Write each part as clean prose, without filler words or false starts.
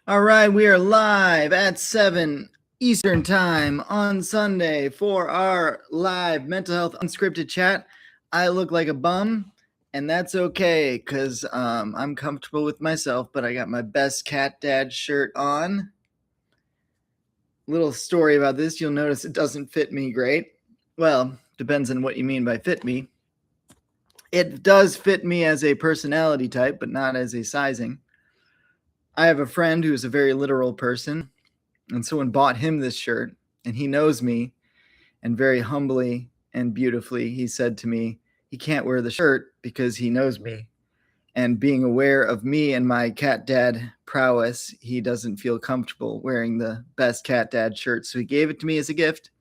All right, we are live at 7 Eastern Time on Sunday for our live mental health unscripted chat. I look like a bum, and that's okay because I'm comfortable with myself, but I got my best cat dad shirt on. Little story about this, you'll notice it doesn't fit me great. Well, depends on what you mean by fit me. It does fit me as a personality type, but not as a sizing. I have a friend who's a very literal person, and someone bought him this shirt, and he knows me, and very humbly and beautifully, he said to me, he can't wear the shirt because he knows me. And being aware of me and my cat dad prowess, he doesn't feel comfortable wearing the best cat dad shirt. So he gave it to me as a gift,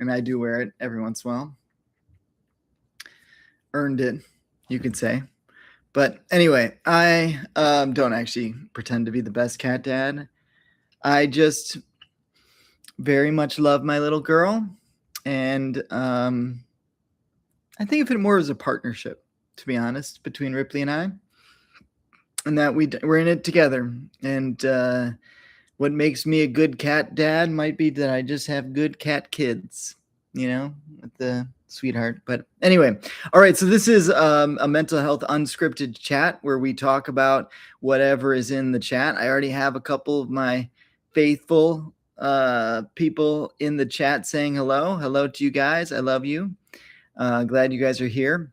and I do wear it every once in a while. Earned it, you could say. But anyway, I don't actually pretend to be the best cat dad. I just very much love my little girl. And I think of it more as a partnership, to be honest, between Ripley and I. And that we're in it together. And what makes me a good cat dad might be that I just have good cat kids, with the sweetheart. But anyway, all right, so this is a mental health unscripted chat where we talk about whatever is in the chat. I already have a couple of my faithful people in the chat saying hello to you guys. I love you. Glad you guys are here.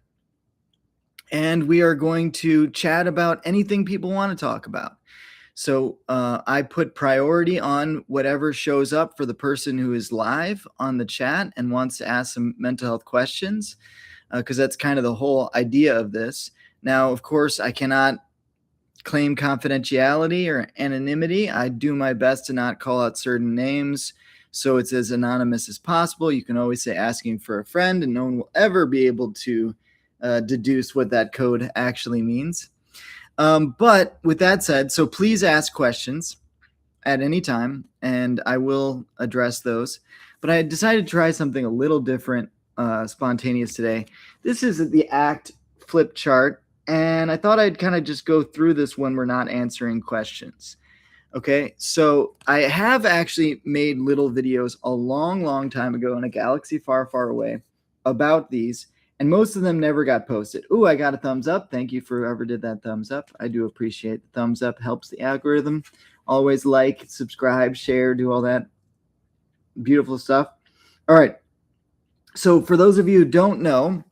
And we are going to chat about anything people want to talk about. So I put priority on whatever shows up for the person who is live on the chat and wants to ask some mental health questions, because that's kind of the whole idea of this. Now, of course, I cannot claim confidentiality or anonymity. I do my best to not call out certain names, so it's as anonymous as possible. You can always say asking for a friend, and no one will ever be able to deduce what that code actually means. But with that said, so please ask questions at any time, and I will address those. But I decided to try something a little different, spontaneous today. This is the ACT flip chart, and I thought I'd kind of just go through this when we're not answering questions. Okay, so I have actually made little videos a long time ago in a galaxy far, far away about these. And most of them never got posted. Ooh, I got a thumbs up. Thank you for whoever did that thumbs up. I do appreciate the thumbs up. Helps the algorithm. Always like, subscribe, share, do all that beautiful stuff. All right. So for those of you who don't know,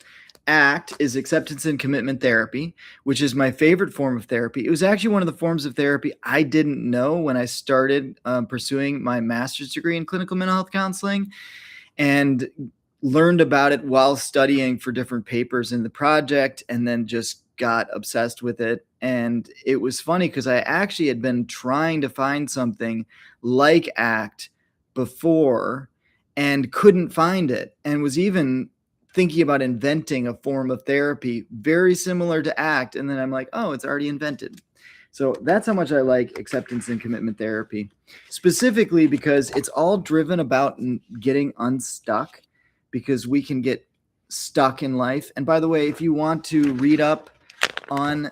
ACT is acceptance and commitment therapy, which is my favorite form of therapy. It was actually one of the forms of therapy I didn't know when I started pursuing my master's degree in clinical mental health counseling, and learned about it while studying for different papers in the project, and then just got obsessed with it. And it was funny because I actually had been trying to find something like ACT before and couldn't find it, and was even thinking about inventing a form of therapy very similar to ACT. And then I'm like, oh, it's already invented. So that's how much I like acceptance and commitment therapy, specifically because it's all driven about getting unstuck, because we can get stuck in life. And by the way, if you want to read up on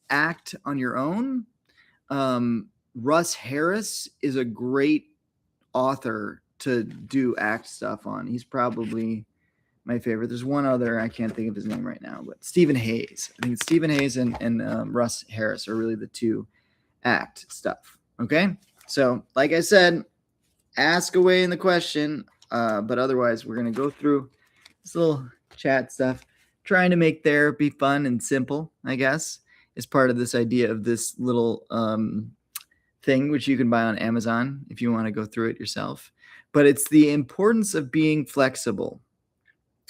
ACT on your own, Russ Harris is a great author to do ACT stuff on. He's probably my favorite. There's one other, I can't think of his name right now, but Stephen Hayes. I think it's Stephen Hayes and Russ Harris are really the two ACT stuff. Okay, so like I said, ask away in the question. But otherwise, we're going to go through this little chat stuff, trying to make therapy fun and simple, I guess, is part of this idea of this little thing, which you can buy on Amazon if you want to go through it yourself. But it's the importance of being flexible.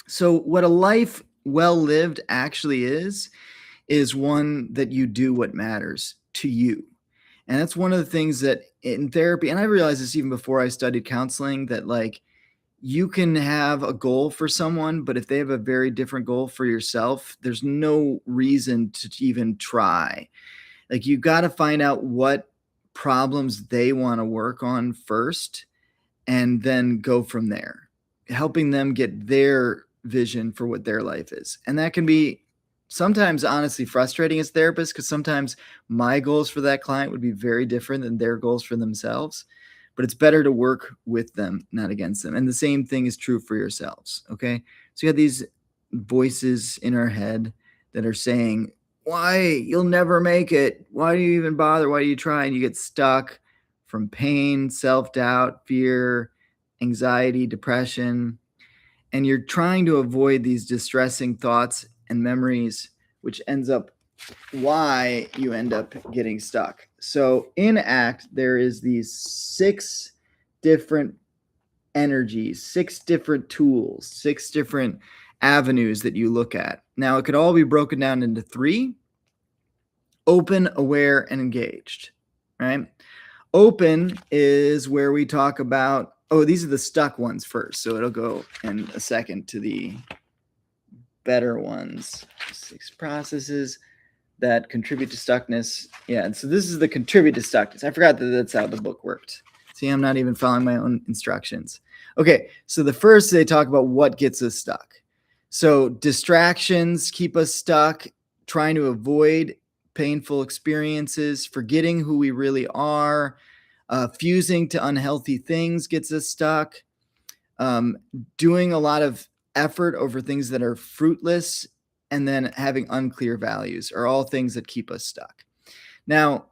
So what a life well lived actually is one that you do what matters to you. And that's one of the things that in therapy, and I realized this even before I studied counseling, that like, you can have a goal for someone, but if they have a very different goal for yourself, there's no reason to even try. Like, you got to find out what problems they want to work on first, and then go from there, helping them get their vision for what their life is. And that can be sometimes honestly frustrating as therapists, because sometimes my goals for that client would be very different than their goals for themselves. But it's better to work with them, not against them. And the same thing is true for yourselves. Okay. So you have these voices in our head that are saying, why? You'll never make it. Why do you even bother? Why do you try? And you get stuck from pain, self doubt, fear, anxiety, depression. And you're trying to avoid these distressing thoughts and memories, which ends up why you end up getting stuck. So in ACT, there is these 6 different energies, 6 different tools, 6 different avenues that you look at. Now, it could all be broken down into 3: open, aware, and engaged, right? Open is where we talk about, these are the stuck ones first. So it'll go in a second to the better ones. 6 processes that contribute to stuckness. Yeah, and so this is the contribute to stuckness. I forgot that that's how the book worked. See, I'm not even following my own instructions. Okay, so the first, they talk about what gets us stuck. So distractions keep us stuck, trying to avoid painful experiences, forgetting who we really are, fusing to unhealthy things gets us stuck, doing a lot of effort over things that are fruitless, and then having unclear values are all things that keep us stuck. Now,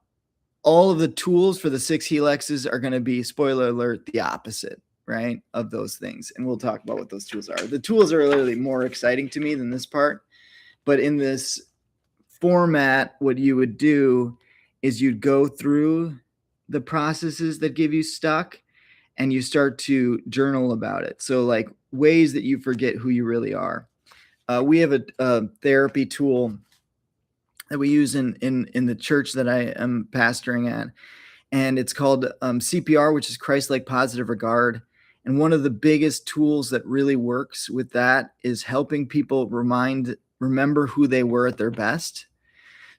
all of the tools for the 6 helixes are going to be, spoiler alert, the opposite, right, of those things. And we'll talk about what those tools are. The tools are literally more exciting to me than this part. But in this format, what you would do is you'd go through the processes that give you stuck and you start to journal about it. So like ways that you forget who you really are. We have a therapy tool that we use in the church that I am pastoring at, and it's called CPR, which is Christ-like positive regard. And one of the biggest tools that really works with that is helping people remember who they were at their best.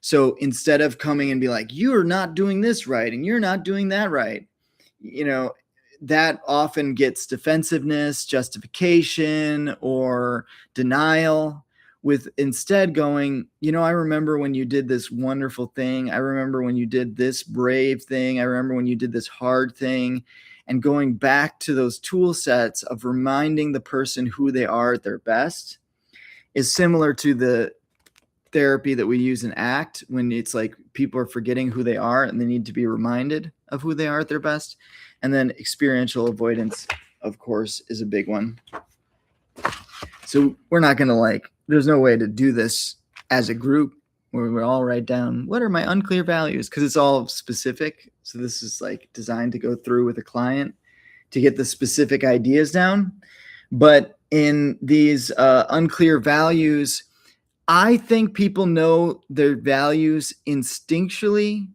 So instead of coming and be like, you're not doing this right and you're not doing that right, that often gets defensiveness, justification, or denial, with instead going, I remember when you did this wonderful thing. I remember when you did this brave thing. I remember when you did this hard thing. And going back to those tool sets of reminding the person who they are at their best is similar to the therapy that we use in ACT, when it's like people are forgetting who they are and they need to be reminded of who they are at their best. And then experiential avoidance, of course, is a big one. So we're not going to there's no way to do this as a group where we all write down, what are my unclear values? Because it's all specific. So this is designed to go through with a client to get the specific ideas down. But in these unclear values, I think people know their values instinctually,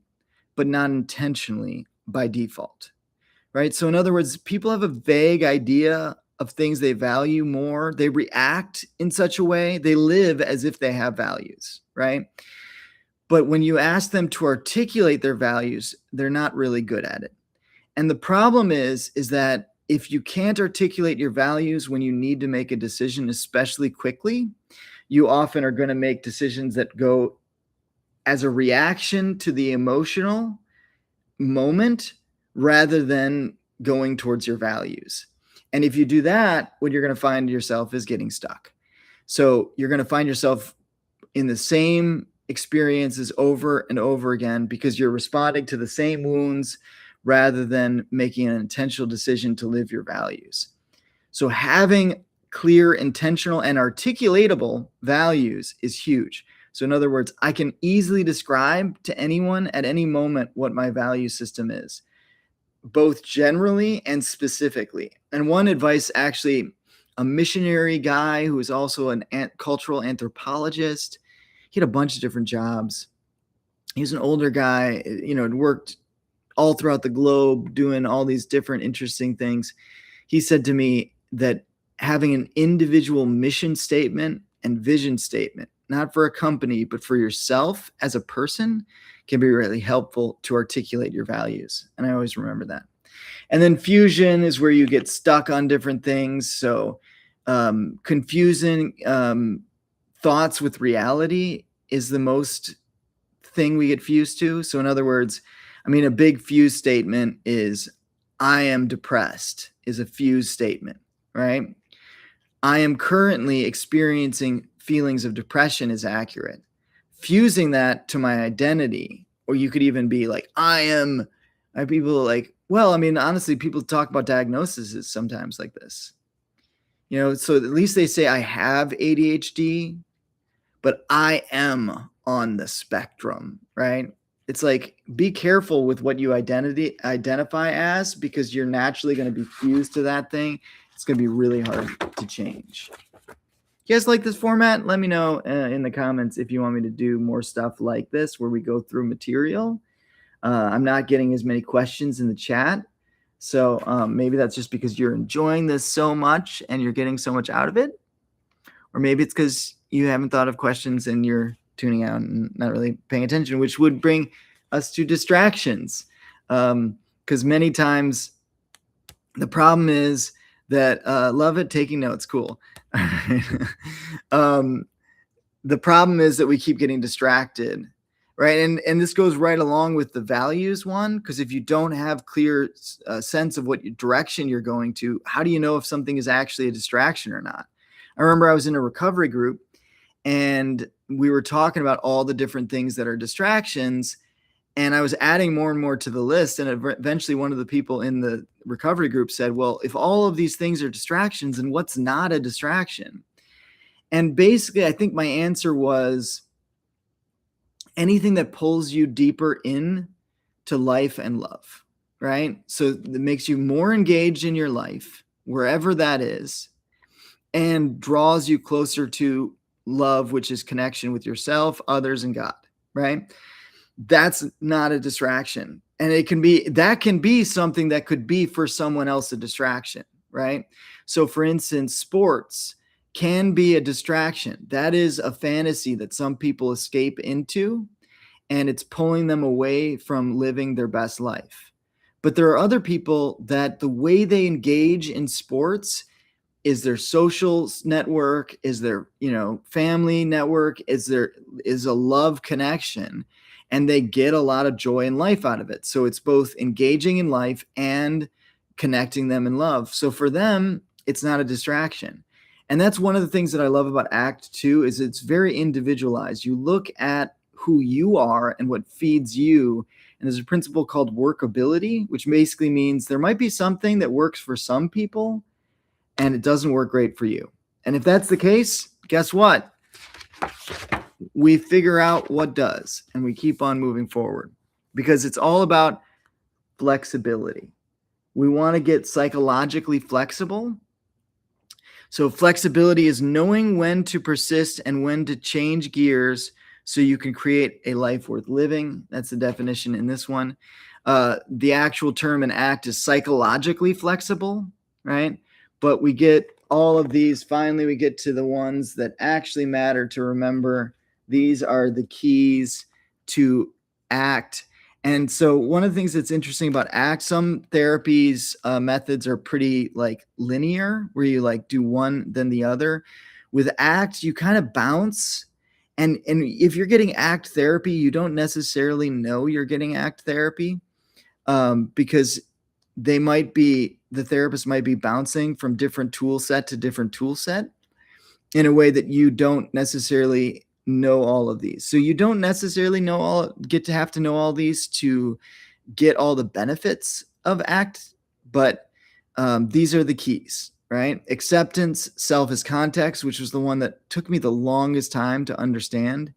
but not intentionally by default, right? So in other words, people have a vague idea of things they value more. They react in such a way, they live as if they have values, right? But when you ask them to articulate their values, they're not really good at it. And the problem is that if you can't articulate your values when you need to make a decision, especially quickly, you often are going to make decisions that go as a reaction to the emotional moment rather than going towards your values. And if you do that, what you're going to find yourself is getting stuck. So you're going to find yourself in the same experiences over and over again because you're responding to the same wounds rather than making an intentional decision to live your values. So having clear, intentional, and articulatable values is huge. So in other words, I can easily describe to anyone at any moment what my value system is, both generally and specifically. And one advice, actually, a missionary guy who is also an cultural anthropologist, he had a bunch of different jobs. He was an older guy, had worked all throughout the globe doing all these different interesting things. He said to me that having an individual mission statement and vision statement, not for a company, but for yourself as a person, can be really helpful to articulate your values. And I always remember that. And then fusion is where you get stuck on different things. So confusing thoughts with reality is the most thing we get fused to. So in other words, I mean, a big fuse statement is I am depressed is a fuse statement, right? I am currently experiencing feelings of depression is accurate. Fusing that to my identity, or you could even be like, people are like, well, I mean, honestly, people talk about diagnoses sometimes like this, so at least they say I have ADHD, but I am on the spectrum, right? It's like, be careful with what you identify as, because you're naturally going to be fused to that thing. It's going to be really hard to change. You guys like this format? Let me know in the comments if you want me to do more stuff like this where we go through material. I'm not getting as many questions in the chat. So maybe that's just because you're enjoying this so much and you're getting so much out of it. Or maybe it's because you haven't thought of questions and you're tuning out and not really paying attention, which would bring us to distractions. Because many times the problem is that love it, taking notes, cool. The problem is that we keep getting distracted, right? And this goes right along with the values one, because if you don't have clear sense of what direction you're going to, how do you know if something is actually a distraction or not? I remember I was in a recovery group and we were talking about all the different things that are distractions, and I was adding more and more to the list. And eventually one of the people in the recovery group said, well, if all of these things are distractions, then what's not a distraction? And basically, I think my answer was anything that pulls you deeper in to life and love, right? So that makes you more engaged in your life, wherever that is, and draws you closer to love, which is connection with yourself, others, and God, right? That's not a distraction. And that can be something that could be for someone else a distraction, right? So for instance, sports can be a distraction. That is a fantasy that some people escape into, and it's pulling them away from living their best life. But there are other people that the way they engage in sports is their social network, is their, family network, is a love connection, and they get a lot of joy and life out of it. So it's both engaging in life and connecting them in love. So for them, it's not a distraction. And that's one of the things that I love about ACT 2 is it's very individualized. You look at who you are and what feeds you. And there's a principle called workability, which basically means there might be something that works for some people and it doesn't work great for you. And if that's the case, guess what? We figure out what does, and we keep on moving forward, because it's all about flexibility. We want to get psychologically flexible. So flexibility is knowing when to persist and when to change gears so you can create a life worth living. That's the definition in this one. The actual term in ACT is psychologically flexible, right? But we get all of these. Finally, we get to the ones that actually matter to remember. These are the keys to ACT. And so one of the things that's interesting about ACT, some therapies methods are pretty like linear, where you like do one, then the other. With ACT, you kind of bounce. And if you're getting ACT therapy, you don't necessarily know you're getting ACT therapy because the therapist might be bouncing from different tool set to different tool set in a way that you don't necessarily know all of these. So you don't necessarily have to know all these to get all the benefits of ACT, but these are the keys, right? Acceptance, self as context, which was the one that took me the longest time to understand.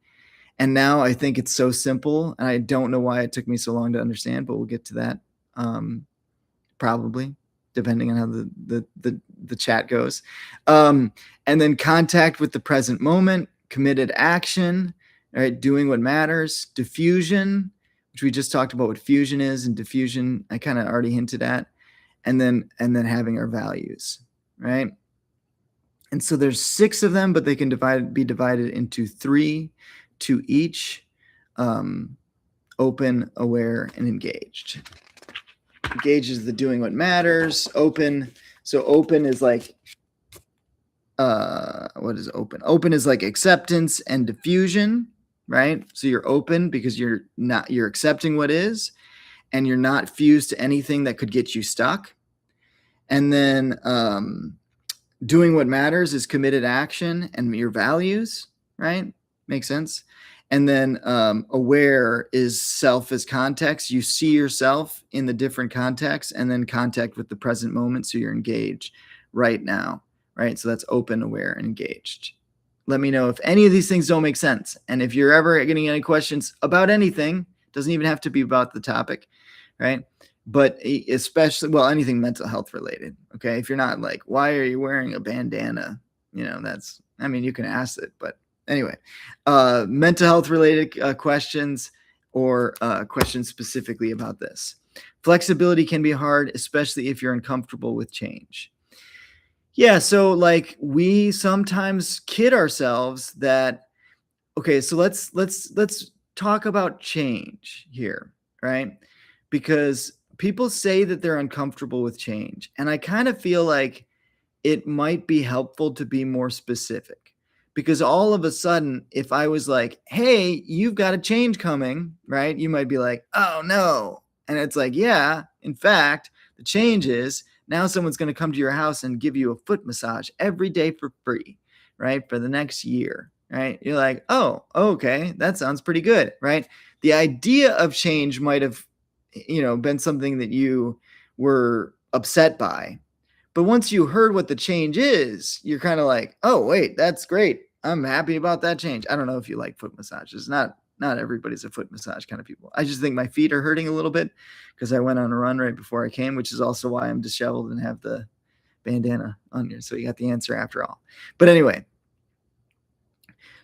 And now I think it's so simple, and I don't know why it took me so long to understand, but we'll get to that. Probably, depending on how the chat goes. And then contact with the present moment, committed action, right? Doing what matters, diffusion, which we just talked about what fusion is, and diffusion I kind of already hinted at, and then having our values, right? And so there's 6 of them, but they can be divided into 3 to each: open, aware, and engaged. Engage is the doing what matters. Open. So open is like what is open? Open is like acceptance and diffusion, right? So you're open because you're accepting what is, and you're not fused to anything that could get you stuck. And then doing what matters is committed action and your values, right? Makes sense. And then aware is self as context. You see yourself in the different contexts, and then contact with the present moment. So you're engaged right now, right? So that's open, aware, and engaged. Let me know if any of these things don't make sense. And if you're ever getting any questions about anything, doesn't even have to be about the topic, right? But especially, well, anything mental health related. Okay. If you're not like, why are you wearing a bandana? That's, I mean, you can ask it, but anyway, mental health related questions or questions specifically about this. Flexibility can be hard, especially if you're uncomfortable with change. Yeah. So like we sometimes kid ourselves that, okay, so let's talk about change here, right? Because people say that they're uncomfortable with change, and I kind of feel like it might be helpful to be more specific. Because all of a sudden, if I was like, "Hey, you've got a change coming," right? You might be like, "Oh no." And it's like, "Yeah, in fact, the change is now someone's going to come to your house and give you a foot massage every day for free, right? For the next year." Right? You're like, "Oh, okay, that sounds pretty good," right? The idea of change might have been something that you were upset by. But once you heard what the change is, you're kind of like, "Oh, wait, that's great. I'm happy about that change." I don't know if you like foot massages. Not everybody's a foot massage kind of people. I just think my feet are hurting a little bit because I went on a run right before I came, which is also why I'm disheveled and have the bandana on here. So you got the answer after all. But anyway,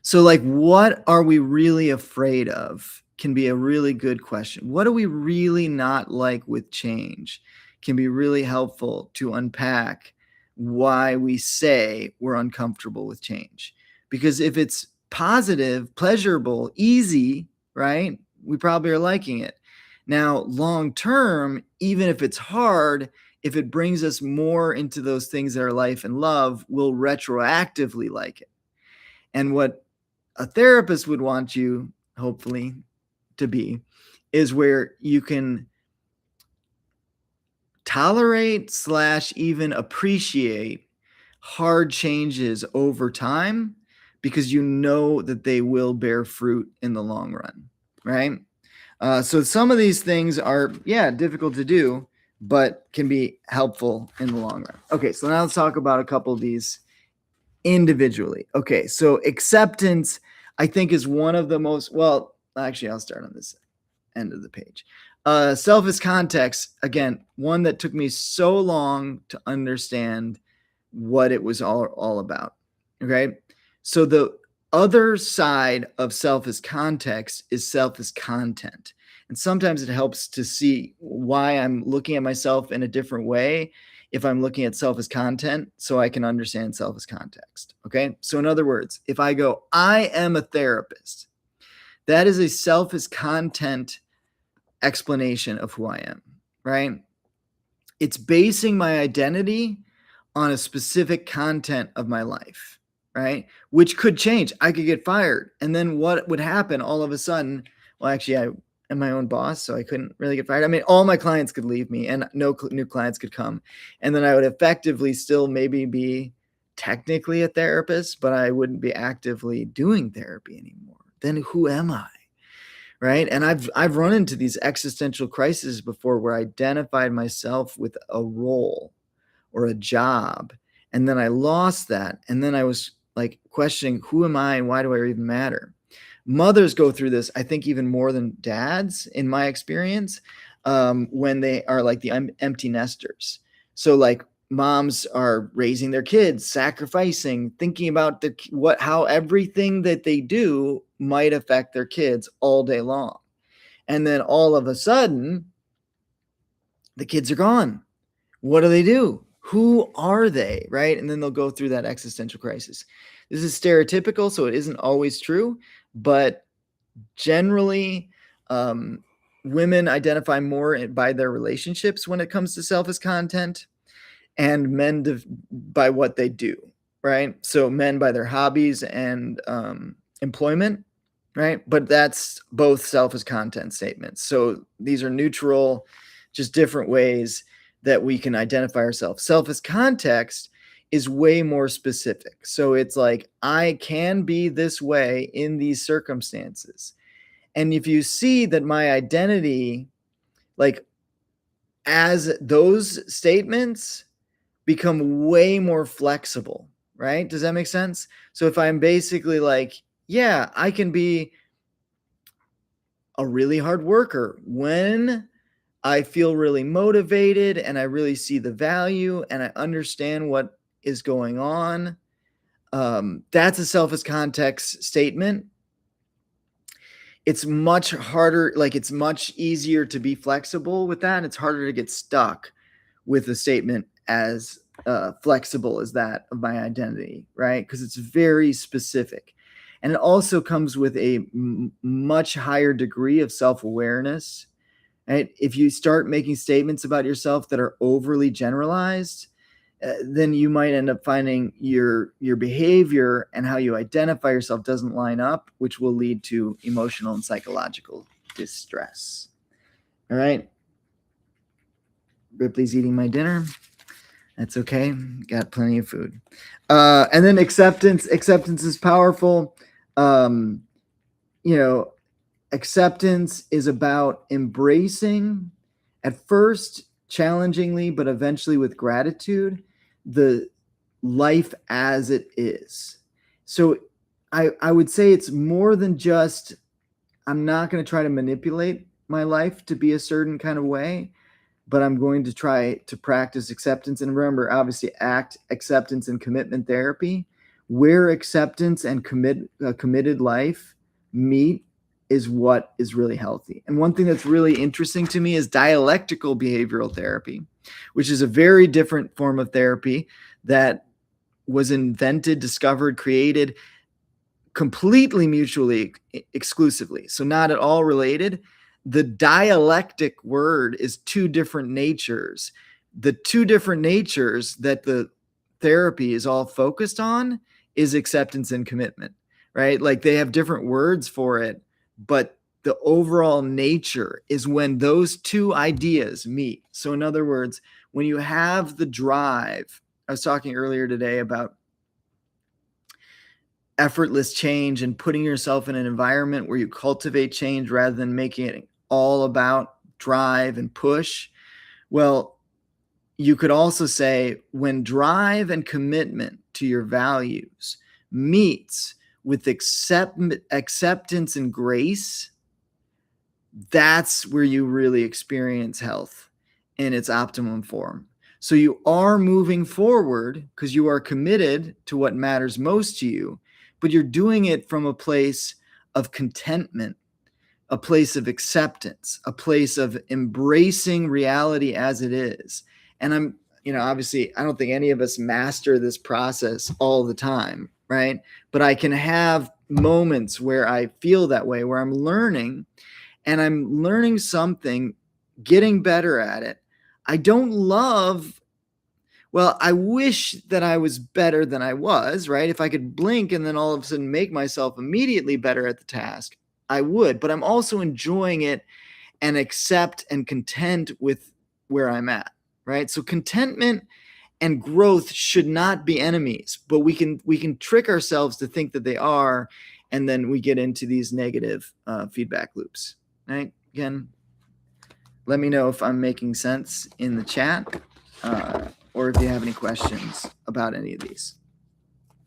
so like what are we really afraid of can be a really good question. What do we really not like with change can be really helpful to unpack why we say we're uncomfortable with change. Because if it's positive, pleasurable, easy, right? We probably are liking it. Now, long term, even if it's hard, if it brings us more into those things that are life and love, we'll retroactively like it. And what a therapist would want you, hopefully, to be is where you can tolerate / even appreciate hard changes over time because you know that they will bear fruit in the long run, right? So some of these things are, difficult to do, but can be helpful in the long run. Okay, so now let's talk about a couple of these individually. Okay, so acceptance, I think, is one of the most, well, actually, I'll start on this end of the page. Self as context, again, one that took me so long to understand what it was all about. Okay, so the other side of self as context is self as content. And sometimes it helps to see why I'm looking at myself in a different way if I'm looking at self as content, so I can understand self as context. Okay. So, in other words, if I go, I am a therapist, that is a self as content explanation of who I am, right? It's basing my identity on a specific content of my life, right? Which could change. I could get fired. And then what would happen all of a sudden? Well, actually, I am my own boss, so I couldn't really get fired. I mean, all my clients could leave me and no new clients could come. And then I would effectively still maybe be technically a therapist, but I wouldn't be actively doing therapy anymore. Then who am I? Right. And I've run into these existential crises before where I identified myself with a role or a job. And then I lost that. And then I was like questioning, who am I and why do I even matter? Mothers go through this, I think, even more than dads, in my experience, when they are like the empty nesters. So like moms are raising their kids, sacrificing, thinking about how everything that they do might affect their kids all day long. And then all of a sudden, the kids are gone. What do? Who are they? Right. And then they'll go through that existential crisis. This is stereotypical, so it isn't always true, but generally, women identify more by their relationships when it comes to self as content, and men by what they do. right? So men by their hobbies and employment, right? But that's both self as content statements. So these are neutral, just different ways that we can identify ourselves. Self as context is way more specific. So it's like, I can be this way in these circumstances. And if you see that my identity, like, as those statements become way more flexible, right? Does that make sense? So if I'm basically like, yeah, I can be a really hard worker when I feel really motivated and I really see the value and I understand what is going on. That's a self as context statement. It's much harder, like it's much easier to be flexible with that. It's harder to get stuck with a statement as flexible as that of my identity, right? Because it's very specific. And it also comes with a much higher degree of self-awareness. Right? If you start making statements about yourself that are overly generalized, then you might end up finding your behavior and how you identify yourself doesn't line up, which will lead to emotional and psychological distress. All right. Ripley's eating my dinner. That's okay. Got plenty of food. And then acceptance. Acceptance is powerful. Acceptance is about embracing, at first challengingly, but eventually with gratitude, the life as it is. So I would say it's more than just, I'm not going to try to manipulate my life to be a certain kind of way, but I'm going to try to practice acceptance. And remember, obviously, ACT, acceptance, and commitment therapy, where acceptance and committed life meet is what is really healthy. And one thing that's really interesting to me is dialectical behavioral therapy, which is a very different form of therapy that was invented, discovered, created completely mutually exclusively. So not at all related. The dialectic word is two different natures. The two different natures that the therapy is all focused on is acceptance and commitment, right? Like they have different words for it, but the overall nature is when those two ideas meet. So in other words, when you have the drive, I was talking earlier today about effortless change and putting yourself in an environment where you cultivate change rather than making it all about drive and push. Well, you could also say when drive and commitment to your values meets with acceptance and grace, that's where you really experience health in its optimum form. So you are moving forward because you are committed to what matters most to you, but you're doing it from a place of contentment, a place of acceptance, a place of embracing reality as it is. And obviously, I don't think any of us master this process all the time, right? But I can have moments where I feel that way, where I'm learning and I'm learning something, getting better at it. I don't love, well, I wish that I was better than I was, right? If I could blink and then all of a sudden make myself immediately better at the task, I would. But I'm also enjoying it and accept and content with where I'm at, right? So contentment and growth should not be enemies, but we can trick ourselves to think that they are, and then we get into these negative feedback loops, right? Again, let me know if I'm making sense in the chat, or if you have any questions about any of these.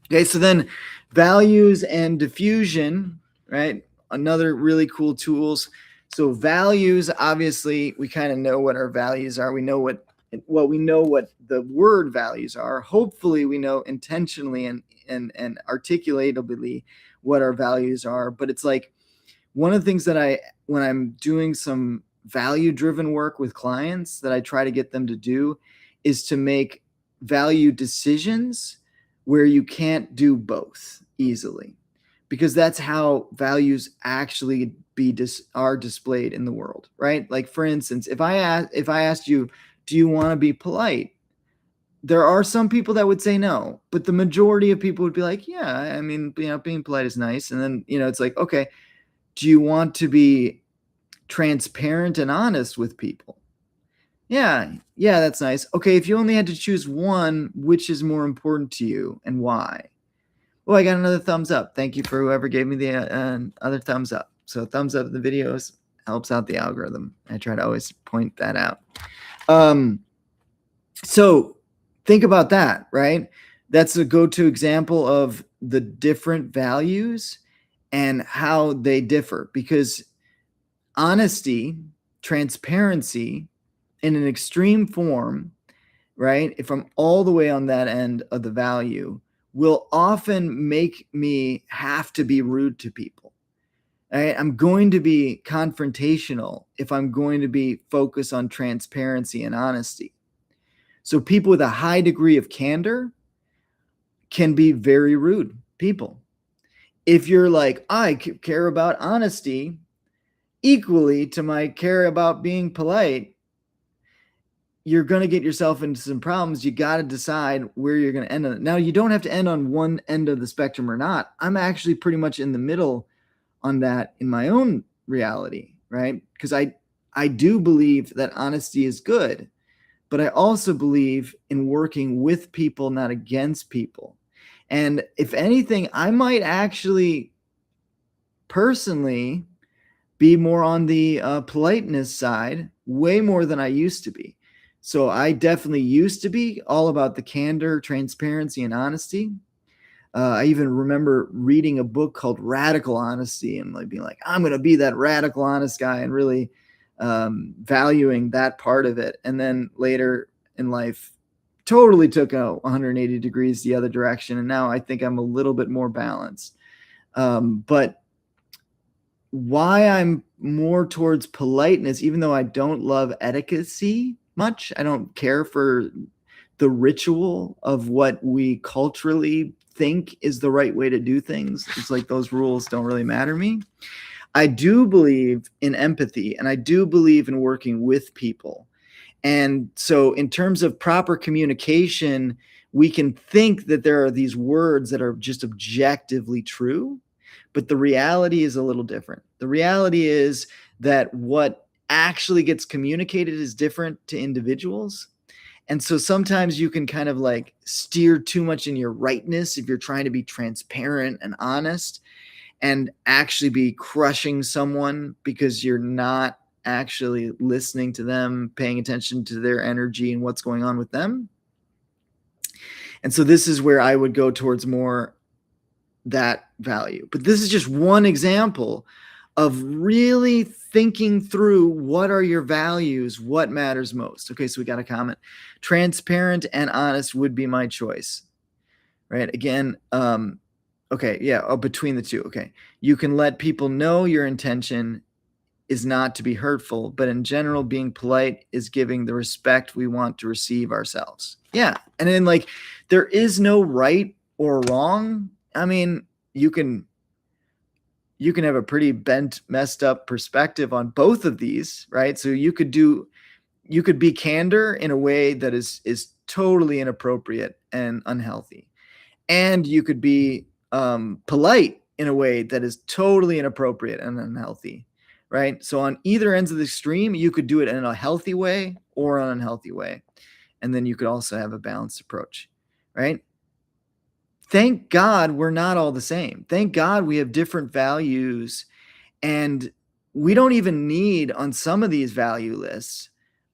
Okay, so then values and diffusion, right? Another really cool tools. So values, obviously, we kind of know what our values are. We know what the word values are. Hopefully, we know intentionally and articulatably what our values are. But it's like one of the things that when I'm doing some value-driven work with clients that I try to get them to do is to make value decisions where you can't do both easily, because that's how values actually are displayed in the world, right? Like for instance, if I asked you, do you want to be polite? there are some people that would say no, but the majority of people would be like, yeah, I mean, being polite is nice. And then, it's like, okay, do you want to be transparent and honest with people? Yeah, that's nice. Okay, if you only had to choose one, which is more important to you and why? Oh, I got another thumbs up. Thank you for whoever gave me the other thumbs up. So thumbs up the videos helps out the algorithm. I try to always point that out. So think about that, right? That's a go-to example of the different values and how they differ, because honesty, transparency in an extreme form, right? If I'm all the way on that end of the value, will often make me have to be rude to people. Right? I'm going to be confrontational if I'm going to be focused on transparency and honesty. So people with a high degree of candor can be very rude people. If you're like, I care about honesty equally to my care about being polite, you're going to get yourself into some problems. You got to decide where you're going to end on it. Now, you don't have to end on one end of the spectrum or not. I'm actually pretty much in the middle on that in my own reality, right? Because I do believe that honesty is good, but I also believe in working with people, not against people. And if anything, I might actually personally be more on the politeness side, way more than I used to be. So I definitely used to be all about the candor, transparency, and honesty. I even remember reading a book called Radical Honesty and like being like, I'm going to be that radical honest guy, and really valuing that part of it. And then later in life, totally took a 180 degrees the other direction. And now I think I'm a little bit more balanced. But why I'm more towards politeness, even though I don't love etiquette much, I don't care for the ritual of what we culturally think is the right way to do things. It's like those rules don't really matter to me. I do believe in empathy, and I do believe in working with people. And so in terms of proper communication, we can think that there are these words that are just objectively true, but the reality is a little different. The reality is that what actually gets communicated is different to individuals. And so sometimes you can kind of like steer too much in your rightness if you're trying to be transparent and honest, and actually be crushing someone because you're not actually listening to them, paying attention to their energy and what's going on with them. And so this is where I would go towards more that value. But this is just one example of really thinking through what are your values, what matters most. Okay, so we got a comment. Transparent and honest would be my choice. Right? Again, okay, yeah, between the two. Okay. You can let people know your intention is not to be hurtful, but in general, being polite is giving the respect we want to receive ourselves. Yeah. And then like there is no right or wrong. I mean, you can have a pretty bent, messed up perspective on both of these, right? So you could be candor in a way that is totally inappropriate and unhealthy. And you could be polite in a way that is totally inappropriate and unhealthy, right? So on either ends of the extreme, you could do it in a healthy way or an unhealthy way. And then you could also have a balanced approach, right? Thank God we're not all the same. Thank God we have different values, and we don't even need on some of these value lists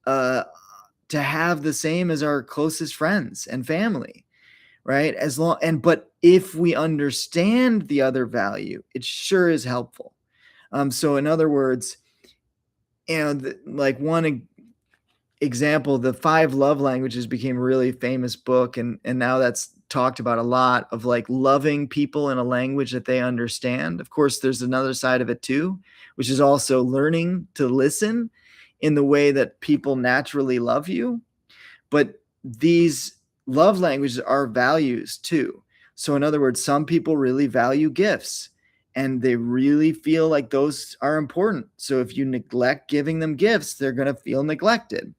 to have the same as our closest friends and family, right? But if we understand the other value, it sure is helpful. So in other words, like one example, the 5 love languages became a really famous book, and now that's talked about a lot, of like loving people in a language that they understand. Of course, there's another side of it too, which is also learning to listen in the way that people naturally love you. But these love languages are values too. So in other words, some people really value gifts and they really feel like those are important. So if you neglect giving them gifts, they're going to feel neglected.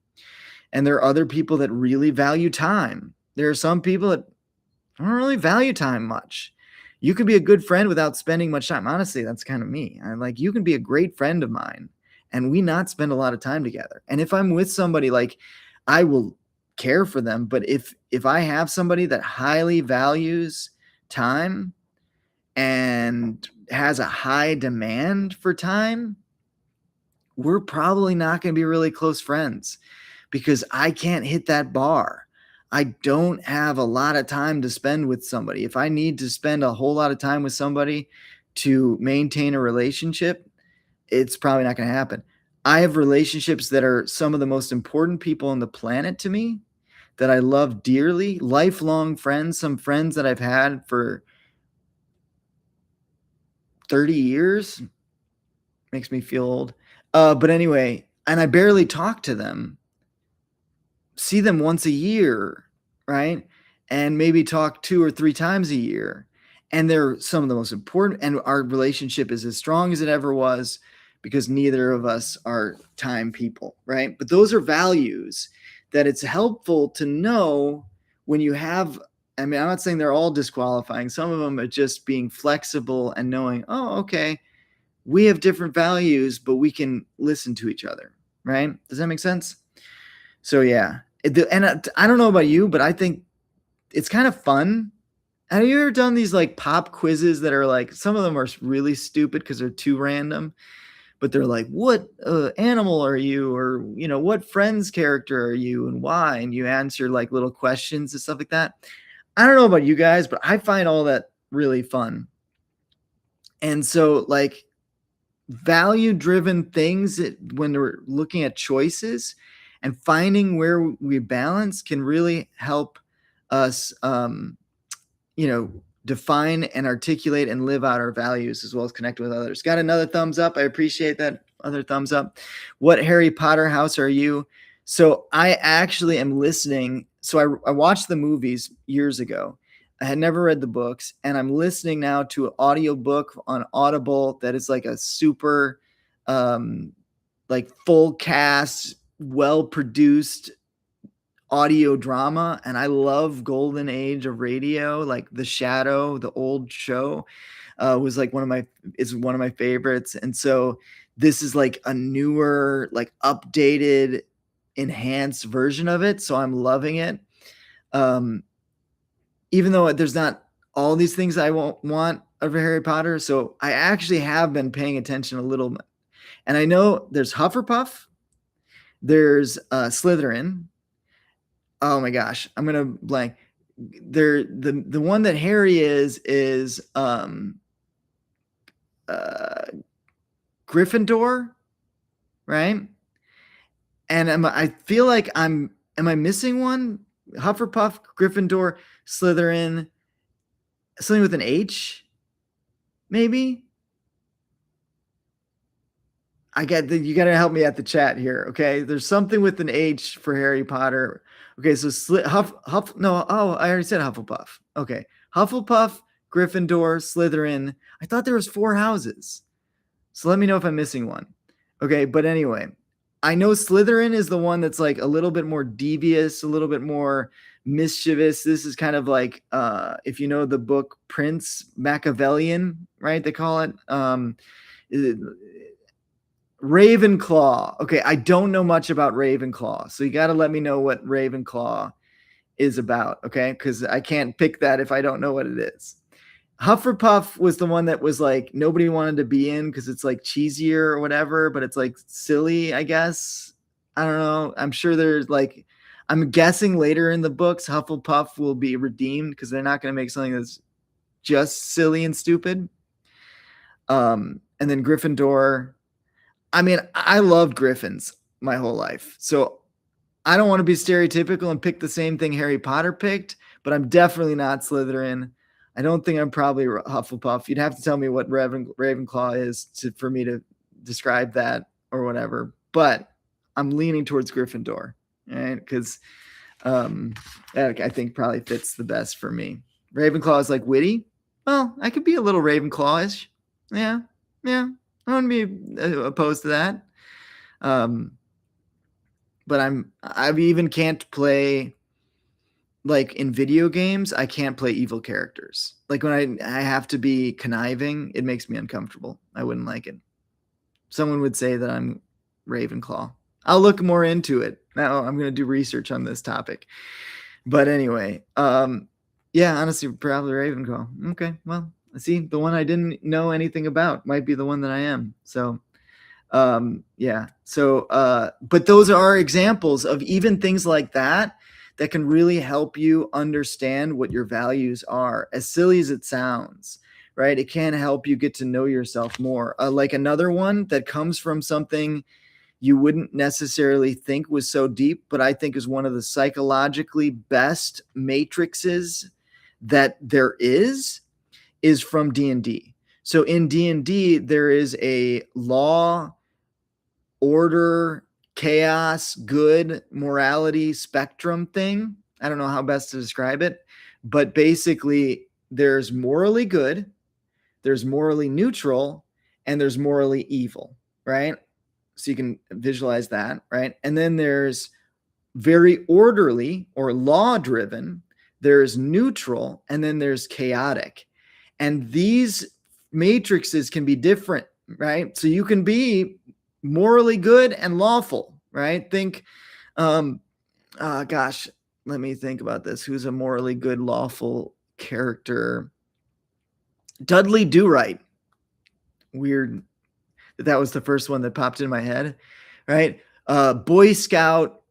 And there are other people that really value time. there are some people that don't really value time much. You can be a good friend without spending much time. Honestly, that's kind of me. I like you can be a great friend of mine and we not spend a lot of time together. And if I'm with somebody, like I will care for them, but if I have somebody that highly values time and has a high demand for time, we're probably not going to be really close friends because I can't hit that bar. I don't have a lot of time to spend with somebody. If I need to spend a whole lot of time with somebody to maintain a relationship, it's probably not going to happen. I have relationships that are some of the most important people on the planet to me that I love dearly, lifelong friends, some friends that I've had for 30 years. Makes me feel old. But anyway, and I barely talk to them, see them once a year, right? And maybe talk 2 or 3 times a year. And they're some of the most important, and our relationship is as strong as it ever was because neither of us are time people, right? But those are values that it's helpful to know when you have. I mean, I'm not saying they're all disqualifying. Some of them are just being flexible and knowing, oh, okay, we have different values, but we can listen to each other, right? Does that make sense? So yeah, and I don't know about you, but I think it's kind of fun. Have you ever done these like pop quizzes that are like some of them are really stupid because they're too random, but they're like, what animal are you, or what Friends character are you, and why? And you answer like little questions and stuff like that. I don't know about you guys, but I find all that really fun. And so like value driven things when we're looking at choices and finding where we balance can really help us define and articulate and live out our values as well as connect with others. Got another thumbs up. I appreciate that other thumbs up. What Harry Potter house are you? So I actually am listening. So I watched the movies years ago. I had never read the books, and I'm listening now to an audiobook on Audible that is like a super like full cast, well produced audio drama. And I love golden age of radio, like The Shadow, the old show was like one of my favorites. And so this is like a newer, like updated, enhanced version of it, so I'm loving it. Even though there's not all these things I won't want of Harry Potter, so I actually have been paying attention a little bit. And I know there's Hufflepuff, there's Slytherin. Oh my gosh, I'm gonna blank. The one that Harry is Gryffindor, right? And I feel like am I missing one? Hufflepuff, Gryffindor, Slytherin, something with an H, maybe. You got to help me at the chat here, okay? There's something with an H for Harry Potter. Okay, so no, I already said Hufflepuff. Okay, Hufflepuff, Gryffindor, Slytherin. I thought there was 4 houses. So let me know if I'm missing one. Okay, but anyway, I know Slytherin is the one that's like a little bit more devious, a little bit more mischievous. This is kind of like if you know the book Prince Machiavellian, right? They call it Ravenclaw. Okay, I don't know much about Ravenclaw, so you got to let me know what Ravenclaw is about, okay? Because I can't pick that if I don't know what it is. Hufflepuff was the one that was like nobody wanted to be in because it's like cheesier or whatever, but it's like silly, I guess. I don't know. I'm sure there's like, I'm guessing later in the books, Hufflepuff will be redeemed because they're not going to make something that's just silly and stupid. And then Gryffindor. I mean, I loved Griffins my whole life. So I don't want to be stereotypical and pick the same thing Harry Potter picked, but I'm definitely not Slytherin. I don't think I'm probably Hufflepuff. You'd have to tell me what Ravenclaw is for me to describe that or whatever. But I'm leaning towards Gryffindor, right? Because that I think probably fits the best for me. Ravenclaw is like witty. Well, I could be a little Ravenclawish. Yeah. I wouldn't be opposed to that. But I even can't play like in video games, I can't play evil characters. Like when I have to be conniving, it makes me uncomfortable. I wouldn't like it. Someone would say that I'm Ravenclaw. I'll look more into it. Now I'm going to do research on this topic. But anyway, yeah, honestly, probably Ravenclaw. Okay, well, see, the one I didn't know anything about might be the one that I am. So, yeah. So, but those are examples of even things like that that can really help you understand what your values are. As silly as it sounds, right? It can help you get to know yourself more. Like another one that comes from something you wouldn't necessarily think was so deep, but I think is one of the psychologically best matrices that there is from D&D. So in D&D, there is a law, order, chaos, good, morality spectrum thing. I don't know how best to describe it, but basically there's morally good, there's morally neutral, and there's morally evil, right? So you can visualize that, right? And then there's very orderly or law driven, there's neutral, and then there's chaotic. And these matrices can be different, right? So you can be morally good and lawful, right? Think, gosh, let me think about this. Who's a morally good, lawful character? Dudley Do Right. Weird that was the first one that popped in my head, right? Boy Scout,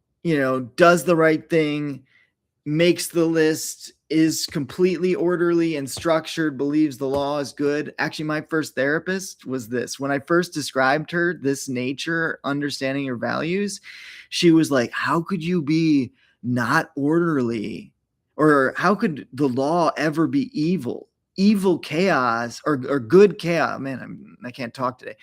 does the right thing, makes the list, is completely orderly and structured, believes the law is good. Actually, my first therapist was this. When I first described her, this nature, understanding your values, she was like, how could you be not orderly? Or how could the law ever be evil? Evil chaos or good chaos. Man, I can't talk today.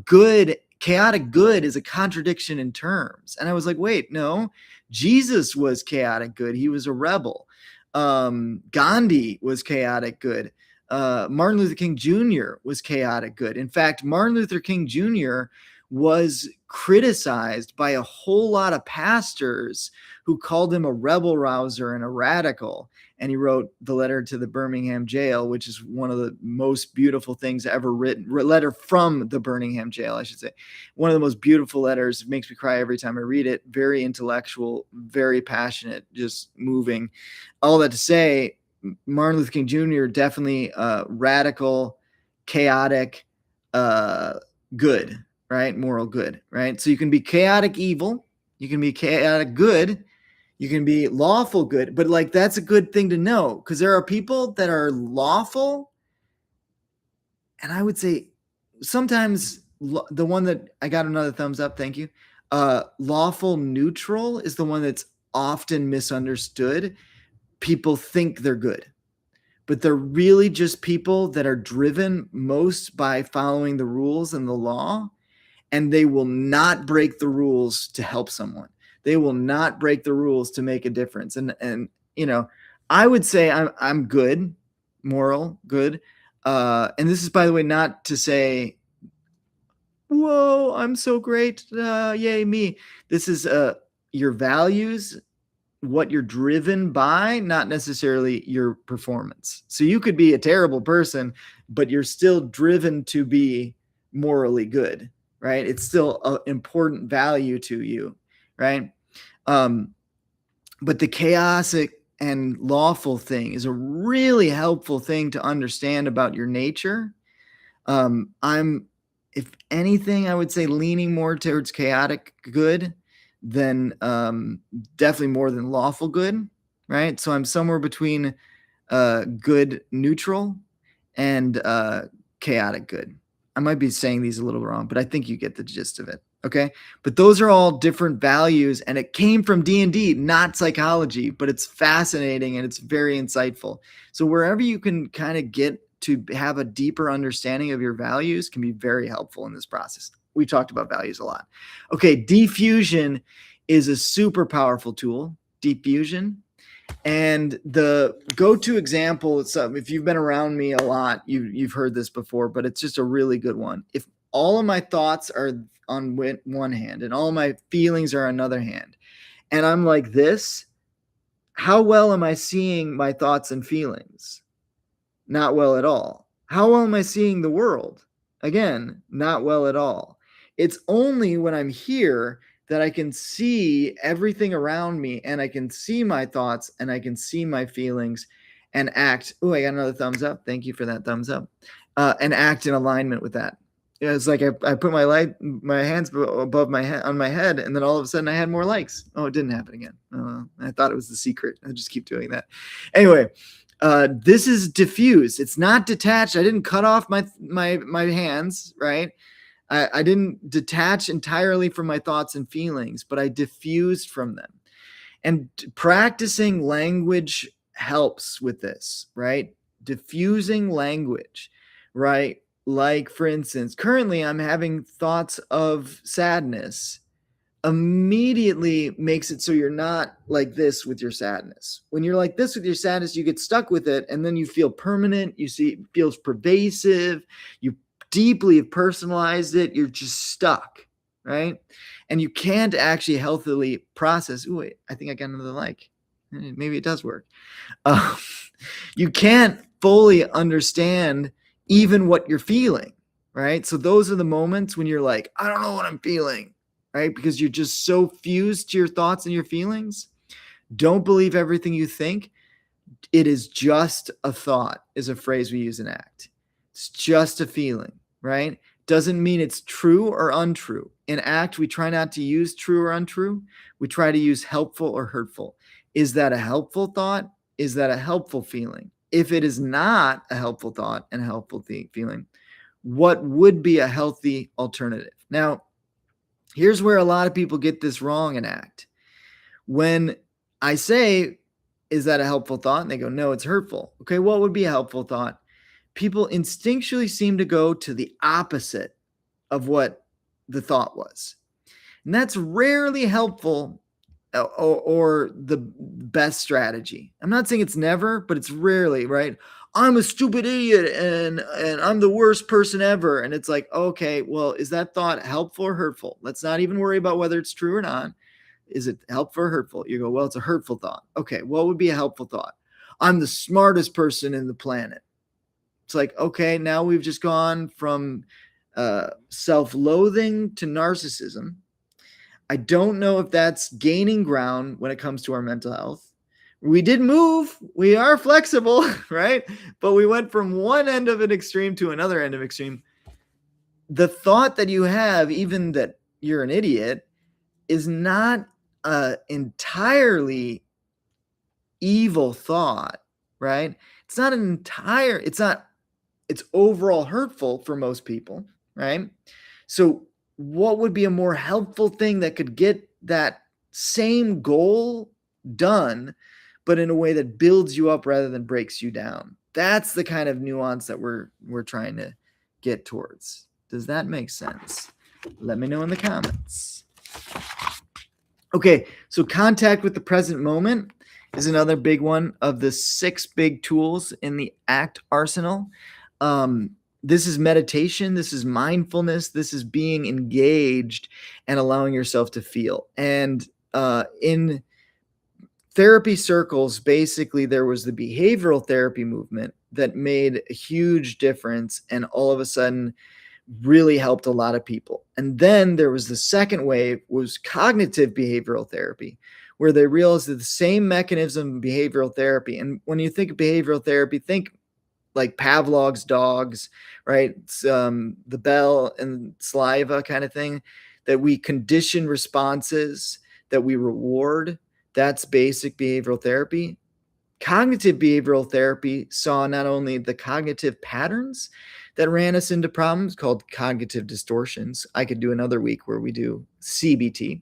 Good, chaotic good is a contradiction in terms. And I was like, wait, no, Jesus was chaotic good. He was a rebel. Gandhi was chaotic good. Martin Luther King Jr. was chaotic good. In fact, Martin Luther King Jr. was criticized by a whole lot of pastors who called him a rebel rouser and a radical. And he wrote the letter to the Birmingham jail, which is one of the most beautiful things ever written. Letter from the Birmingham jail, I should say. One of the most beautiful letters. It makes me cry every time I read it. Very intellectual, very passionate, just moving. All that to say, Martin Luther King Jr. definitely radical, chaotic, good, right? Moral good, right? So you can be chaotic evil, you can be chaotic good, you can be lawful good, but like that's a good thing to know because there are people that are lawful, and I would say sometimes the one that I got another thumbs up, thank you. Lawful neutral is the one that's often misunderstood. People think they're good, but they're really just people that are driven most by following the rules and the law, and they will not break the rules to help someone. They will not break the rules to make a difference. And I would say I'm good, moral, good. And this is, by the way, not to say, whoa, I'm so great, yay me. This is your values, what you're driven by, not necessarily your performance. So you could be a terrible person, but you're still driven to be morally good, right? It's still an important value to you, right? But the chaotic and lawful thing is a really helpful thing to understand about your nature. I'm, if anything, I would say leaning more towards chaotic good than definitely more than lawful good, right? So I'm somewhere between good neutral and chaotic good. I might be saying these a little wrong, but I think you get the gist of it. Okay, but those are all different values, and it came from D&D, not psychology, but it's fascinating and it's very insightful. So wherever you can kind of get to have a deeper understanding of your values can be very helpful in this process. We talked about values a lot. Okay, diffusion is a super powerful tool, diffusion. And the go-to example, it's if you've been around me a lot, you've heard this before, but it's just a really good one. If all of my thoughts are on one hand and all my feelings are on another hand, and I'm like this, How well am I seeing my thoughts and feelings? Not well at all. How well am I seeing the world? Again, not well at all. It's only when I'm here that I can see everything around me and I can see my thoughts and I can see my feelings and act. Oh, I got another thumbs up. Thank you for that thumbs up. And act in alignment with that. It's like I put my hands above my head on my head, and then all of a sudden I had more likes. Oh, it didn't happen again. I thought it was the secret. I just keep doing that. Anyway, this is diffused. It's not detached. I didn't cut off my hands, right? I didn't detach entirely from my thoughts and feelings, but I diffused from them. And practicing language helps with this, right? Diffusing language, right? Like, for instance, currently I'm having thoughts of sadness. Immediately makes it so you're not like this with your sadness. When you're like this with your sadness, you get stuck with it, and then you feel permanent. You see, it feels pervasive. You deeply have personalized it. You're just stuck, right? And you can't actually healthily process. Ooh, wait, I think I got another like. Maybe it does work. Um, you can't fully understand even what you're feeling, right? So those are the moments when you're like, I don't know what I'm feeling, right? Because you're just so fused to your thoughts and your feelings. Don't believe everything you think. It is just a thought, is a phrase we use in ACT. It's just a feeling, right? Doesn't mean it's true or untrue. In ACT, we try not to use true or untrue. We try to use helpful or hurtful. Is that a helpful thought? Is that a helpful feeling? If it is not a helpful thought and a helpful feeling, what would be a healthy alternative? Now, here's where a lot of people get this wrong in ACT. When I say, is that a helpful thought? And they go, no, it's hurtful. Okay, what would be a helpful thought? People instinctually seem to go to the opposite of what the thought was. And that's rarely helpful or the best strategy. I'm not saying it's never, but it's rarely, right? I'm a stupid idiot and I'm the worst person ever. And it's like, okay, well, is that thought helpful or hurtful? Let's not even worry about whether it's true or not. Is it helpful or hurtful? You go, well, it's a hurtful thought. Okay, what would be a helpful thought? I'm the smartest person in the planet. It's like, okay, now we've just gone from self-loathing to narcissism. I don't know if that's gaining ground when it comes to our mental health. We did move. We are flexible, right? But we went from one end of an extreme to another end of extreme. The thought that you have, even that you're an idiot, is not entirely evil thought, right? It's not it's overall hurtful for most people, right? So what would be a more helpful thing that could get that same goal done, but in a way that builds you up rather than breaks you down? That's the kind of nuance that we're trying to get towards. Does that make sense? Let me know in the comments. Okay, so contact with the present moment is another big one of the 6 big tools in the ACT arsenal. This is meditation. This is mindfulness. This is being engaged and allowing yourself to feel. And in therapy circles, basically, there was the behavioral therapy movement that made a huge difference and all of a sudden really helped a lot of people. And then there was the second wave, was cognitive behavioral therapy, where they realized that the same mechanism of behavioral therapy. And when you think of behavioral therapy, think like Pavlov's dogs, right? It's, the bell and saliva kind of thing, that we condition responses, that we reward. That's basic behavioral therapy. Cognitive behavioral therapy saw not only the cognitive patterns that ran us into problems called cognitive distortions. I could do another week where we do CBT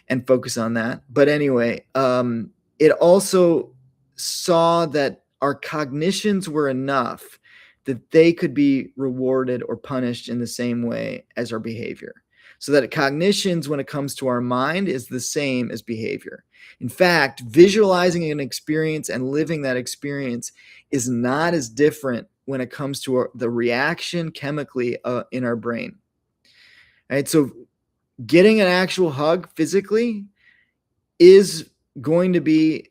and focus on that. But anyway, it also saw that our cognitions were enough that they could be rewarded or punished in the same way as our behavior. So that cognitions, when it comes to our mind, is the same as behavior. In fact, visualizing an experience and living that experience is not as different when it comes to the reaction chemically in our brain. Right? So getting an actual hug physically is going to be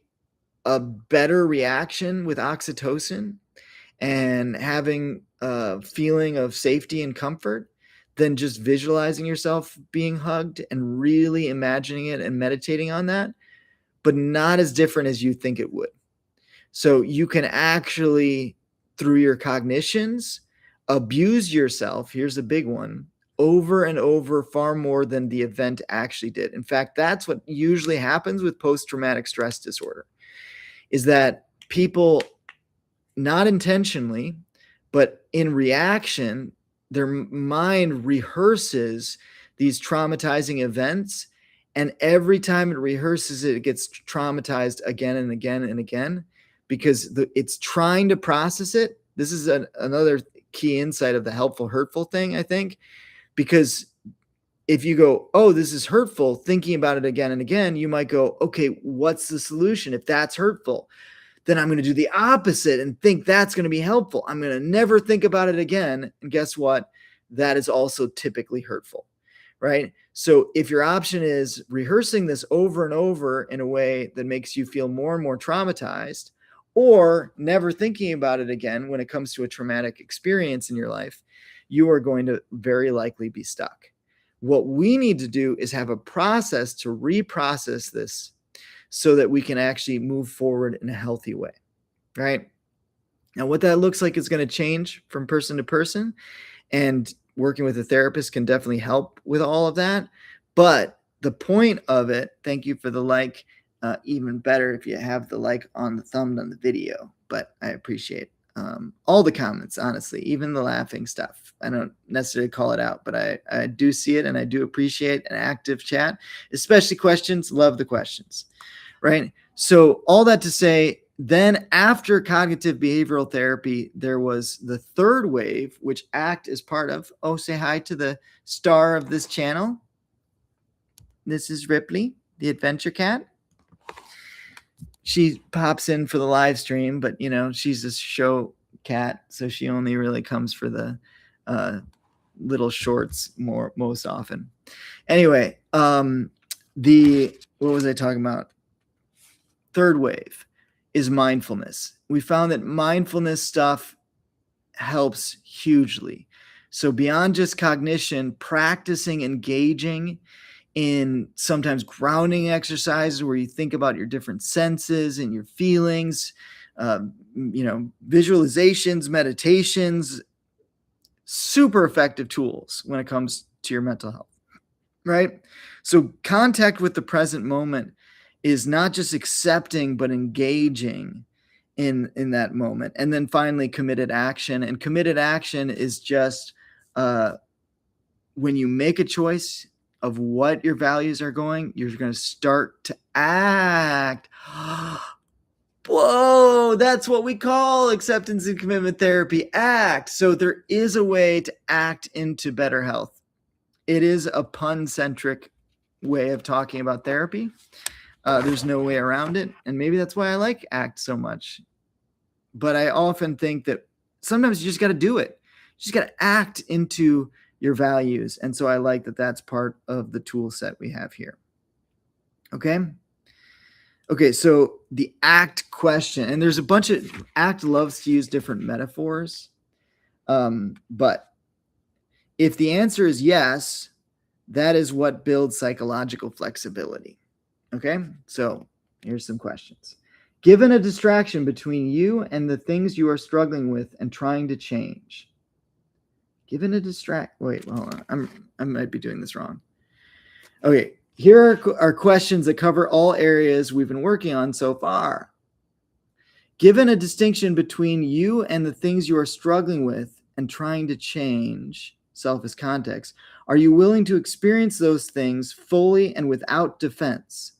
a better reaction with oxytocin and having a feeling of safety and comfort than just visualizing yourself being hugged and really imagining it and meditating on that, but not as different as you think it would. So you can actually, through your cognitions, abuse yourself. Here's a big one, over and over, far more than the event actually did. In fact, that's what usually happens with post-traumatic stress disorder, is that people, not intentionally, but in reaction, their mind rehearses these traumatizing events. And every time it rehearses it, it gets traumatized again and again and again because it's trying to process it. This is another key insight of the helpful, hurtful thing, I think, because if you go, oh, this is hurtful, thinking about it again and again, you might go, okay, what's the solution if that's hurtful? Then I'm going to do the opposite and think that's going to be helpful. I'm going to never think about it again. And guess what? That is also typically hurtful, right? So if your option is rehearsing this over and over in a way that makes you feel more and more traumatized, or never thinking about it again when it comes to a traumatic experience in your life, you are going to very likely be stuck. What we need to do is have a process to reprocess this so that we can actually move forward in a healthy way, right? Now, what that looks like is going to change from person to person, and working with a therapist can definitely help with all of that. But the point of it, thank you for the like, even better if you have the like on the thumb on the video, but I appreciate all the comments, honestly, even the laughing stuff. I don't necessarily call it out, but I do see it, and I do appreciate an active chat, especially questions. Love the questions, right? So all that to say, then after cognitive behavioral therapy, there was the third wave, which ACT is part of. Oh, say hi to the star of this channel. This is Ripley, the adventure cat. She pops in for the live stream, but she's a show cat, so she only really comes for the little shorts most often. Anyway, what was I talking about? Third wave is mindfulness. We found that mindfulness stuff helps hugely. So beyond just cognition, practicing engaging in sometimes grounding exercises where you think about your different senses and your feelings, visualizations, meditations, super effective tools when it comes to your mental health, right? So contact with the present moment is not just accepting, but engaging in that moment. And then finally, committed action. And committed action is just when you make a choice of what your values are going, you're going to start to act. Whoa, that's what we call acceptance and commitment therapy. Act. So there is a way to act into better health. It is a pun-centric way of talking about therapy. There's no way around it. And maybe that's why I like ACT so much. But I often think that sometimes you just got to do it. You just got to act into your values. And so I like that that's part of the tool set we have here. Okay, so the ACT question, and there's a bunch of, ACT loves to use different metaphors. But if the answer is yes, that is what builds psychological flexibility. Okay, so here's some questions. Given a distraction between you and the things you are struggling with and trying to change. Given a wait, hold on. I might be doing this wrong. Okay, here are questions that cover all areas we've been working on so far. Given a distinction between you and the things you are struggling with and trying to change, self as context, are you willing to experience those things fully and without defense,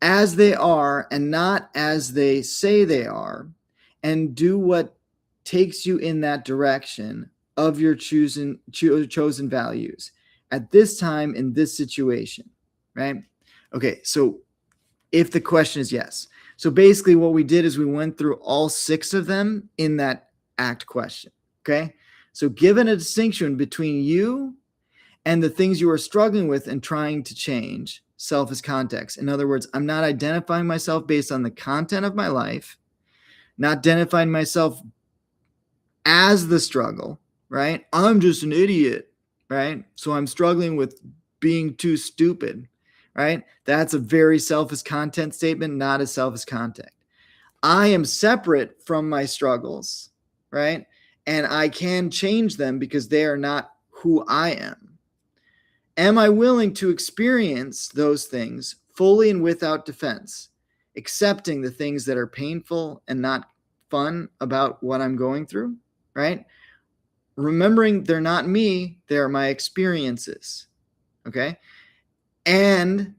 as they are and not as they say they are, and do what takes you in that direction of your chosen values at this time in this situation, right? Okay, so if the question is yes. So basically what we did is we went through all 6 of them in that ACT question, okay? So given a distinction between you and the things you are struggling with and trying to change, self as context. In other words, I'm not identifying myself based on the content of my life, not identifying myself as the struggle, right? I'm just an idiot, right? So I'm struggling with being too stupid, right? That's a very selfish content statement, not a selfish content. I am separate from my struggles, right? And I can change them because they are not who I am. Am I willing to experience those things fully and without defense, accepting the things that are painful and not fun about what I'm going through, right? Remembering they're not me, they're my experiences, okay? And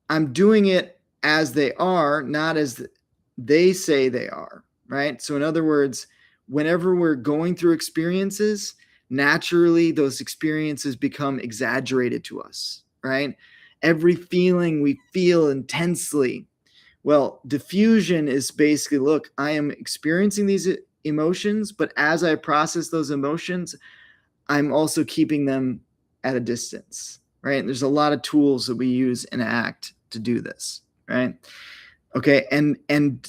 I'm doing it as they are, not as they say they are, right? So in other words, whenever we're going through experiences, naturally those experiences become exaggerated to us, right? Every feeling we feel intensely. Well, diffusion is basically, look, I am experiencing these emotions, but as I process those emotions, I'm also keeping them at a distance, right? And there's a lot of tools that we use in ACT to do this, right? Okay, and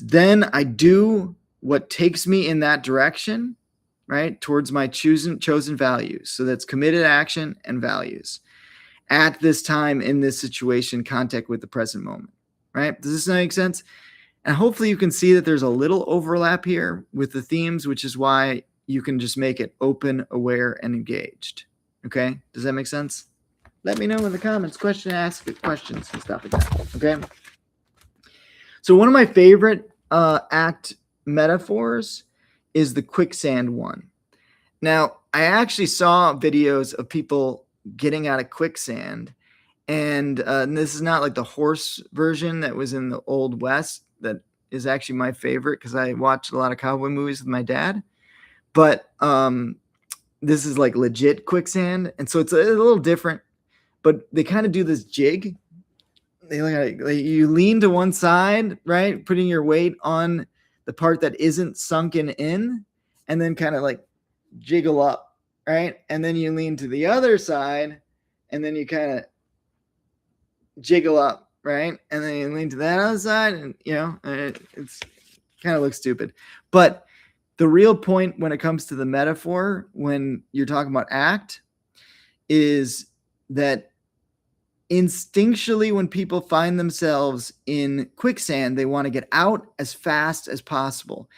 then I do what takes me in that direction, right, towards my chosen values. So that's committed action and values. At this time, in this situation, contact with the present moment, right? Does this make sense? And hopefully you can see that there's a little overlap here with the themes, which is why you can just make it open, aware, and engaged. Okay, does that make sense? Let me know in the comments, ask questions and stuff like that, okay? So one of my favorite ACT metaphors is the quicksand one. Now, I actually saw videos of people getting out of quicksand, and this is not like the horse version that was in the Old West that is actually my favorite because I watched a lot of cowboy movies with my dad. But this is like legit quicksand, and so it's a little different, but they kind of do this jig. You lean to one side, right? Putting your weight on the part that isn't sunken in, and then kind of like jiggle up, right? And then you lean to the other side, and then you kind of jiggle up, right? And then you lean to that other side, and it's kind of looks stupid. But the real point when it comes to the metaphor, when you're talking about ACT, is that instinctually, when people find themselves in quicksand, they want to get out as fast as possible.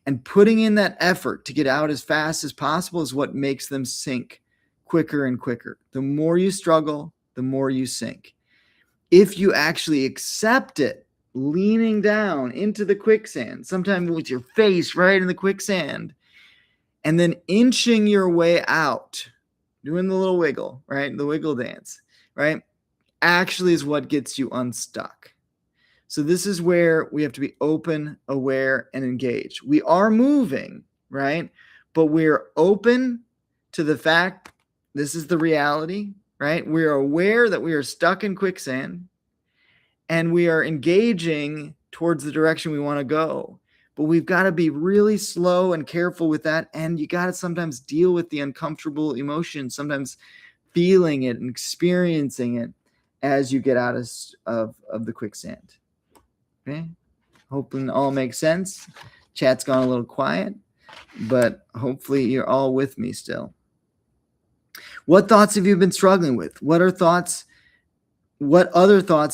And putting in that effort to get out as fast as possible is what makes them sink quicker and quicker. The more you struggle, the more you sink. If you actually accept it, leaning down into the quicksand, sometimes with your face right in the quicksand, and then inching your way out, doing the little wiggle, right? The wiggle dance, right? Actually is what gets you unstuck. So this is where we have to be open, aware, and engaged. We are moving, right? But we're open to the fact this is the reality, right? We are aware that we are stuck in quicksand, and we are engaging towards the direction we want to go. But we've got to be really slow and careful with that, and you got to sometimes deal with the uncomfortable emotions, sometimes feeling it and experiencing it as you get out of the quicksand. Okay, hoping all makes sense. Chat's gone a little quiet, but hopefully you're all with me still. What thoughts have you been struggling with? What other thoughts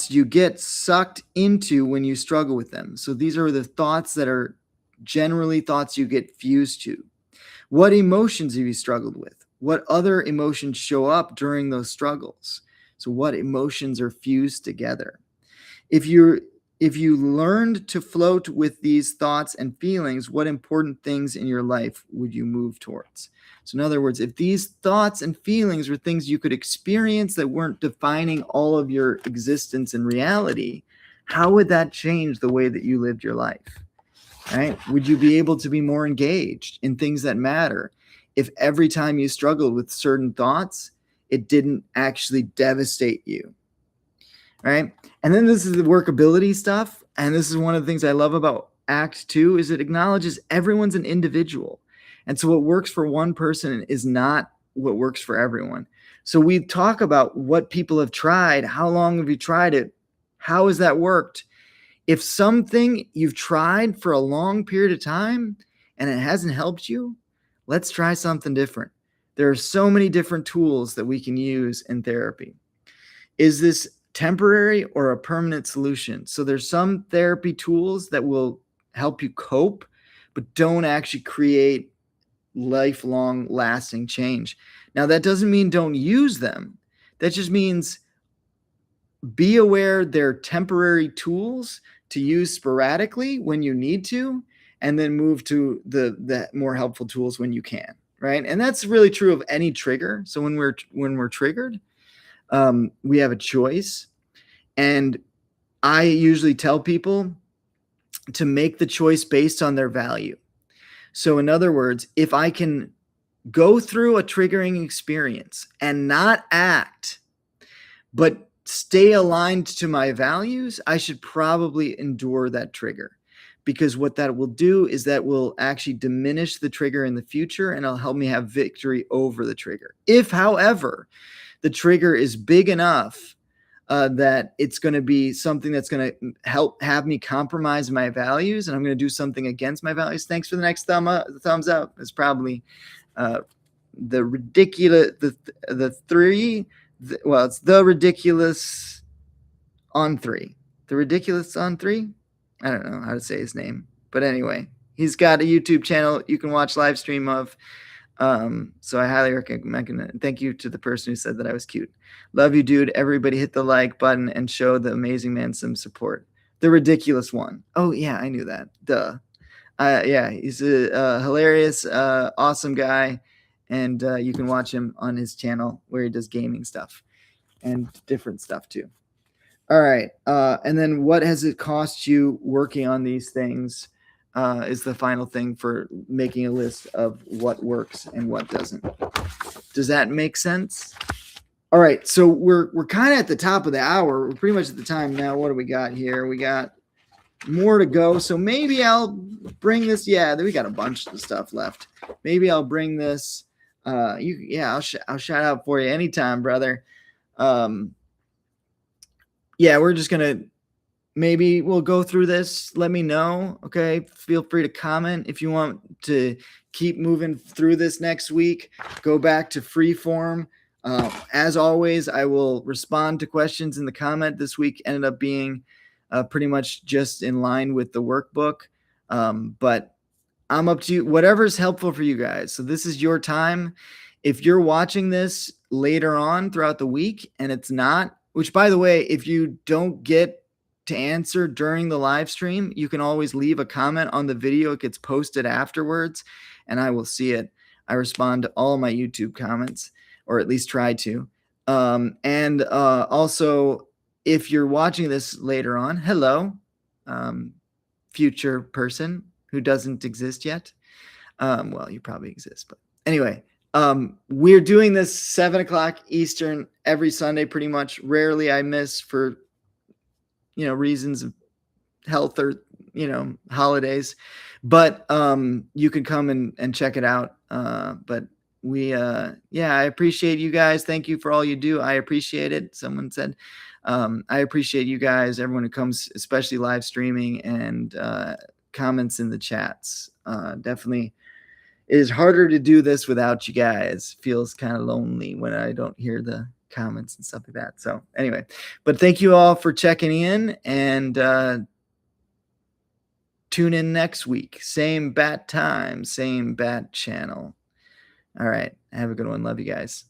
do you get sucked into when you struggle with them? So these are the thoughts that are generally thoughts you get fused to. What emotions have you struggled with? What other emotions show up during those struggles? So what emotions are fused together? If you learned to float with these thoughts and feelings, what important things in your life would you move towards? So in other words, if these thoughts and feelings were things you could experience that weren't defining all of your existence and reality, how would that change the way that you lived your life? Right? Would you be able to be more engaged in things that matter if every time you struggled with certain thoughts, it didn't actually devastate you, right? And then this is the workability stuff. And this is one of the things I love about ACT 2 is it acknowledges everyone's an individual. And so what works for one person is not what works for everyone. So we talk about what people have tried. How long have you tried it? How has that worked? If something you've tried for a long period of time and it hasn't helped you, let's try something different. There are so many different tools that we can use in therapy. Is this temporary or a permanent solution? So there's some therapy tools that will help you cope, but don't actually create lifelong lasting change. Now, that doesn't mean don't use them. That just means be aware they're temporary tools to use sporadically when you need to, and then move to the more helpful tools when you can, right? And that's really true of any trigger. So when we're triggered, we have a choice. And I usually tell people to make the choice based on their value. So in other words, if I can go through a triggering experience and not act, but stay aligned to my values, I should probably endure that trigger, because what that will do is that will actually diminish the trigger in the future and it'll help me have victory over the trigger. If, however, the trigger is big enough that it's going to be something that's going to help have me compromise my values, and I'm going to do something against my values. Thanks for the next thumbs up. It's probably the ridiculous, it's the ridiculous on 3. The ridiculous on 3. I don't know how to say his name, but anyway, he's got a YouTube channel you can watch live stream of. So I highly recommend it. Thank you to the person who said that I was cute. Love you, dude. Everybody hit the like button and show the amazing man some support. The ridiculous one. Oh yeah, I knew that. Duh. Yeah, he's a hilarious, awesome guy. And you can watch him on his channel where he does gaming stuff and different stuff too. All right. And then what has it cost you working on these things? Is the final thing for making a list of what works and what doesn't. Does that make sense? All right, so we're kind of at the top of the hour. We're pretty much at the time now. What do we got here? We got more to go. So maybe I'll bring this. Yeah, we got a bunch of stuff left. Maybe I'll bring this. I'll shout out for you anytime, brother. Yeah, we're just gonna. Maybe we'll go through this. Let me know. Okay. Feel free to comment if you want to keep moving through this next week. Go back to free form. As always, I will respond to questions in the comment. This week ended up being pretty much just in line with the workbook. But I'm up to you. Whatever's helpful for you guys. So this is your time. If you're watching this later on throughout the week and it's not, which by the way, if you don't get to answer during the live stream, you can always leave a comment on the video. It gets posted afterwards and I will see it. I respond to all my YouTube comments, or at least try to. Also, if you're watching this later on, hello, future person who doesn't exist yet. Well, you probably exist, but anyway, we're doing this 7:00 Eastern every Sunday, pretty much. Rarely I miss for reasons of health or holidays, but you can come and check it out. But I appreciate you guys. Thank you for all you do. I appreciate it. Someone said I appreciate you guys, everyone who comes, especially live streaming, and comments in the chats. Definitely it is harder to do this without you guys. Feels kind of lonely when I don't hear the comments and stuff like that. So anyway, but thank you all for checking in, and tune in next week. Same bat time, same bat channel. All right. Have a good one. Love you guys.